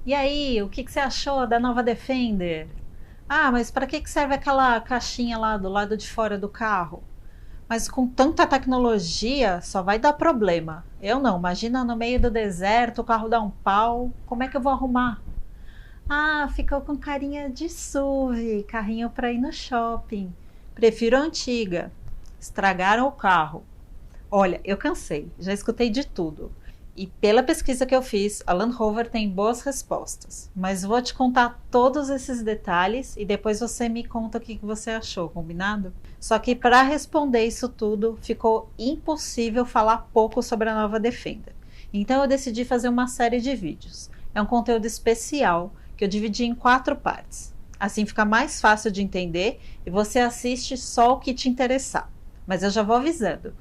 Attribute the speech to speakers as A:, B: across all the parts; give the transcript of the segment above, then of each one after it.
A: E aí, o que você achou da nova Defender? Ah, mas para que serve aquela caixinha lá do lado de fora do carro? Mas com tanta tecnologia, só vai dar problema. Eu não, imagina no meio do deserto, o carro dá um pau, como é que eu vou arrumar? Ah, ficou com carinha de SUV, carrinho para ir no shopping. Prefiro a antiga. Estragaram o carro. Olha, eu cansei, já escutei de tudo. E pela pesquisa que eu fiz, a Land Rover tem boas respostas. Mas vou te contar todos esses detalhes e depois você me conta o que você achou, combinado? Só que para responder isso tudo, ficou impossível falar pouco sobre a nova Defender. Então eu decidi fazer uma série de vídeos. É um conteúdo especial que eu dividi em 4 partes. Assim fica mais fácil de entender e você assiste só o que te interessar. Mas eu já vou avisando.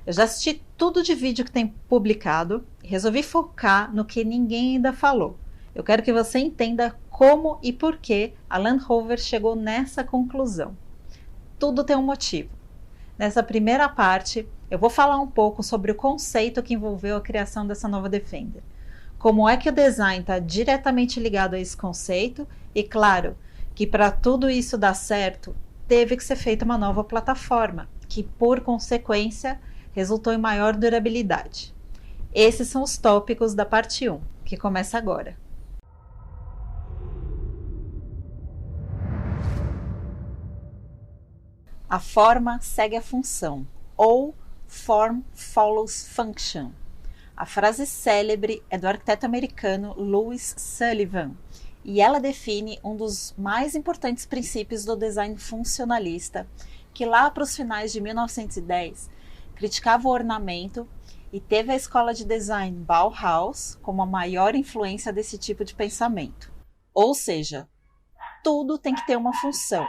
A: Eu já assisti tudo de vídeo que tem publicado e resolvi focar no que ninguém ainda falou. Eu quero que você entenda como e por que a Land Rover chegou nessa conclusão. Tudo tem um motivo. Nessa primeira parte, eu vou falar um pouco sobre o conceito que envolveu a criação dessa nova Defender. Como é que o design está diretamente ligado a esse conceito e, claro, que para tudo isso dar certo, teve que ser feita uma nova plataforma, que, por consequência, resultou em maior durabilidade. Esses são os tópicos da parte 1, que começa agora. A forma segue a função, ou Form Follows Function. A frase célebre é do arquiteto americano Louis Sullivan, e ela define um dos mais importantes princípios do design funcionalista, que lá para os finais de 1910 criticava o ornamento e teve a escola de design Bauhaus como a maior influência desse tipo de pensamento. Ou seja, tudo tem que ter uma função.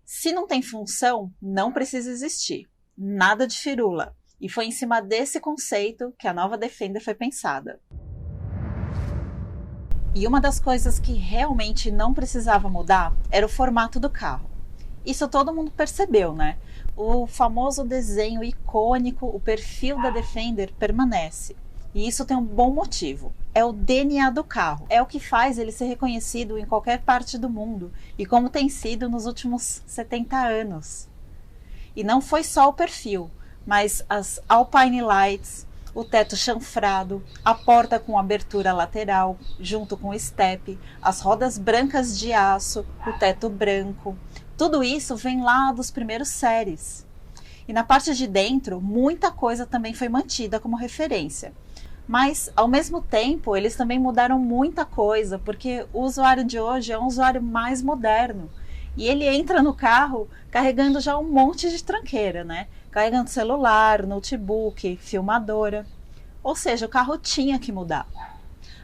A: Se não tem função, não precisa existir. Nada de firula. E foi em cima desse conceito que a nova Defender foi pensada. E uma das coisas que realmente não precisava mudar era o formato do carro. Isso todo mundo percebeu, né? O famoso desenho icônico, o perfil da Defender permanece. E isso tem um bom motivo. É o DNA do carro. É o que faz ele ser reconhecido em qualquer parte do mundo. E como tem sido nos últimos 70 anos. E não foi só o perfil, mas as Alpine Lights, o teto chanfrado, a porta com abertura lateral, junto com o step, as rodas brancas de aço, o teto branco. Tudo isso vem lá dos primeiros séries. E na parte de dentro, muita coisa também foi mantida como referência. Mas, ao mesmo tempo, eles também mudaram muita coisa, porque o usuário de hoje é um usuário mais moderno. E ele entra no carro carregando já um monte de tranqueira, né? Carregando celular, notebook, filmadora. Ou seja, o carro tinha que mudar.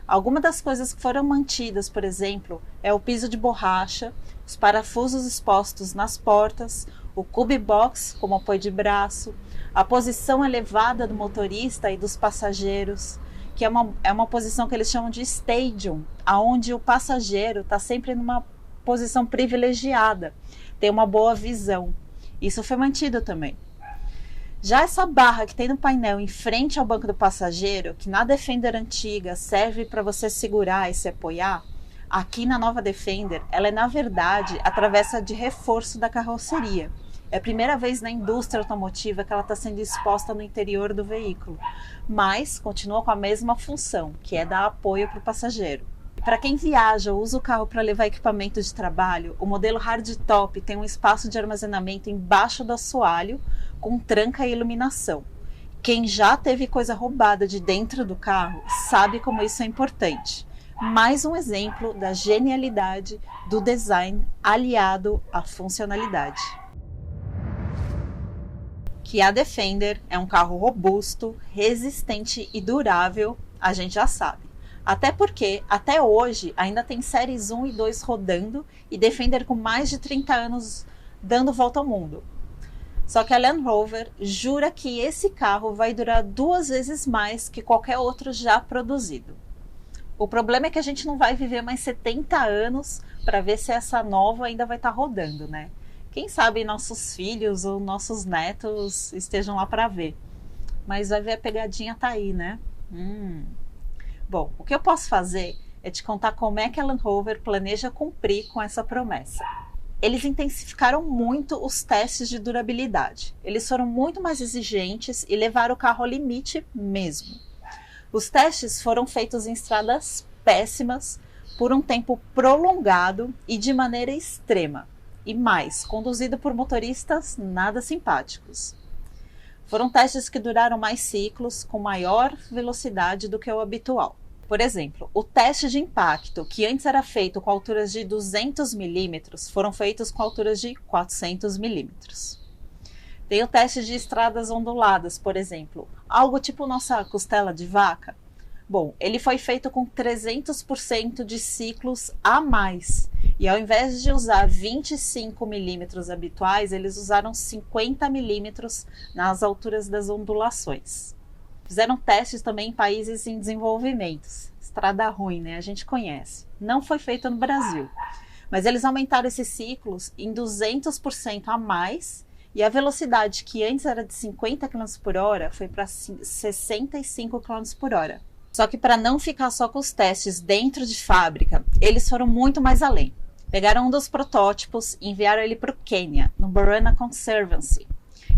A: Algumas das coisas que foram mantidas, por exemplo, é o piso de borracha, os parafusos expostos nas portas, o cube box como apoio de braço, a posição elevada do motorista e dos passageiros, que é uma posição que eles chamam de stadium, onde o passageiro está sempre numa posição privilegiada, tem uma boa visão. Isso foi mantido também. Já essa barra que tem no painel em frente ao banco do passageiro, que na Defender antiga serve para você segurar e se apoiar, aqui na nova Defender, ela é na verdade a travessa de reforço da carroceria. É a primeira vez na indústria automotiva que ela está sendo exposta no interior do veículo, mas continua com a mesma função, que é dar apoio para o passageiro. Para quem viaja ou usa o carro para levar equipamento de trabalho, o modelo hardtop tem um espaço de armazenamento embaixo do assoalho, com tranca e iluminação. Quem já teve coisa roubada de dentro do carro sabe como isso é importante. Mais um exemplo da genialidade do design aliado à funcionalidade. Que a Defender é um carro robusto, resistente e durável, a gente já sabe. Até porque, até hoje, ainda tem séries 1 e 2 rodando e Defender com mais de 30 anos dando volta ao mundo. Só que a Land Rover jura que esse carro vai durar 2 vezes mais que qualquer outro já produzido. O problema é que a gente não vai viver mais 70 anos para ver se essa nova ainda vai estar rodando, né? Quem sabe nossos filhos ou nossos netos estejam lá para ver. Mas vai ver, a pegadinha tá aí, né? Bom, o que eu posso fazer é te contar como é que a Land Rover planeja cumprir com essa promessa. Eles intensificaram muito os testes de durabilidade. Eles foram muito mais exigentes e levaram o carro ao limite mesmo. Os testes foram feitos em estradas péssimas, por um tempo prolongado e de maneira extrema. E mais, conduzido por motoristas nada simpáticos. Foram testes que duraram mais ciclos, com maior velocidade do que o habitual. Por exemplo, o teste de impacto, que antes era feito com alturas de 200 milímetros, foram feitos com alturas de 400 milímetros. Tem o teste de estradas onduladas, por exemplo, algo tipo nossa costela de vaca. Bom, ele foi feito com 300% de ciclos a mais. E ao invés de usar 25 milímetros habituais, eles usaram 50 milímetros nas alturas das ondulações. Fizeram testes também em países em desenvolvimento. Estrada ruim, né? A gente conhece. Não foi feito no Brasil. Mas eles aumentaram esses ciclos em 200% a mais. E a velocidade, que antes era de 50 km por hora, foi para 65 km por hora. Só que para não ficar só com os testes dentro de fábrica, eles foram muito mais além. Pegaram um dos protótipos e enviaram ele para o Quênia, no Borana Conservancy.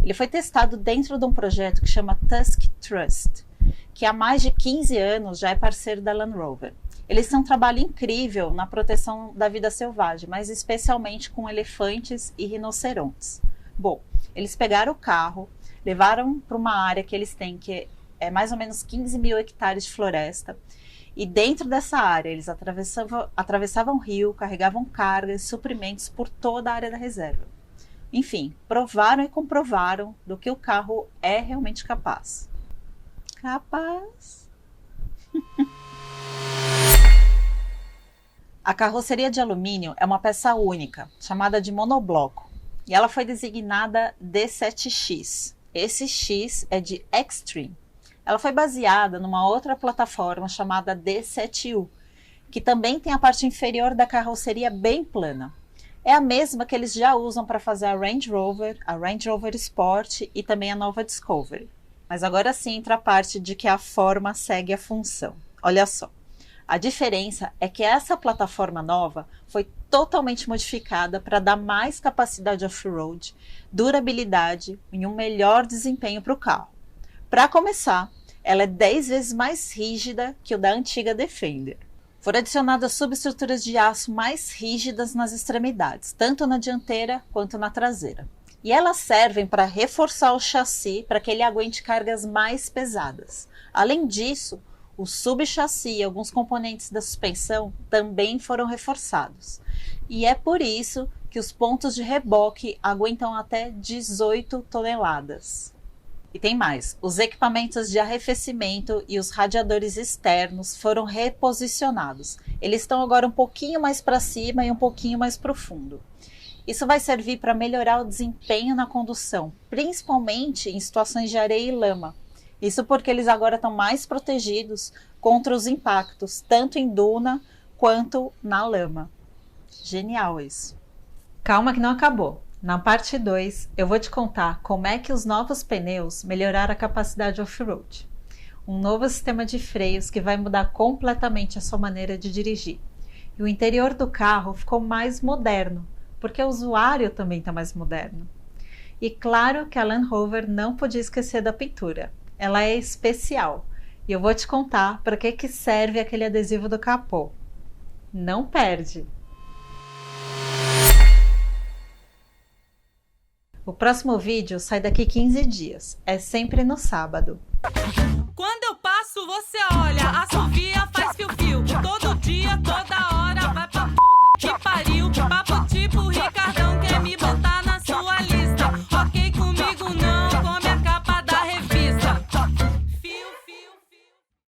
A: Ele foi testado dentro de um projeto que chama Tusk Trust, que há mais de 15 anos já é parceiro da Land Rover. Eles têm um trabalho incrível na proteção da vida selvagem, mas especialmente com elefantes e rinocerontes. Bom, eles pegaram o carro, levaram para uma área que eles têm, que é mais ou menos 15 mil hectares de floresta. E dentro dessa área, eles atravessavam o rio, carregavam cargas e suprimentos por toda a área da reserva. Enfim, provaram e comprovaram do que o carro é realmente capaz. Capaz? A carroceria de alumínio é uma peça única, chamada de monobloco. E ela foi designada D7X. Esse X é de Extreme. Ela foi baseada numa outra plataforma chamada D7U, que também tem a parte inferior da carroceria bem plana. É a mesma que eles já usam para fazer a Range Rover Sport e também a nova Discovery. Mas agora sim entra a parte de que a forma segue a função. Olha só, a diferença é que essa plataforma nova foi totalmente modificada para dar mais capacidade off-road, durabilidade e um melhor desempenho para o carro. Para começar, ela é 10 vezes mais rígida que o da antiga Defender. Foram adicionadas subestruturas de aço mais rígidas nas extremidades, tanto na dianteira quanto na traseira. E elas servem para reforçar o chassi para que ele aguente cargas mais pesadas. Além disso, o subchassi e alguns componentes da suspensão também foram reforçados. E é por isso que os pontos de reboque aguentam até 18 toneladas. E tem mais, os equipamentos de arrefecimento e os radiadores externos foram reposicionados. Eles estão agora um pouquinho mais para cima e um pouquinho mais profundo. Isso vai servir para melhorar o desempenho na condução, principalmente em situações de areia e lama. Isso porque eles agora estão mais protegidos contra os impactos, tanto em duna quanto na lama. Genial isso. Calma que não acabou. Na parte 2, eu vou te contar como é que os novos pneus melhoraram a capacidade off-road. Um novo sistema de freios que vai mudar completamente a sua maneira de dirigir. E o interior do carro ficou mais moderno, porque o usuário também está mais moderno. E claro que a Land Rover não podia esquecer da pintura. Ela é especial. E eu vou te contar para que serve aquele adesivo do capô. Não perde! O próximo vídeo sai daqui 15 dias. É sempre no sábado.
B: Quando eu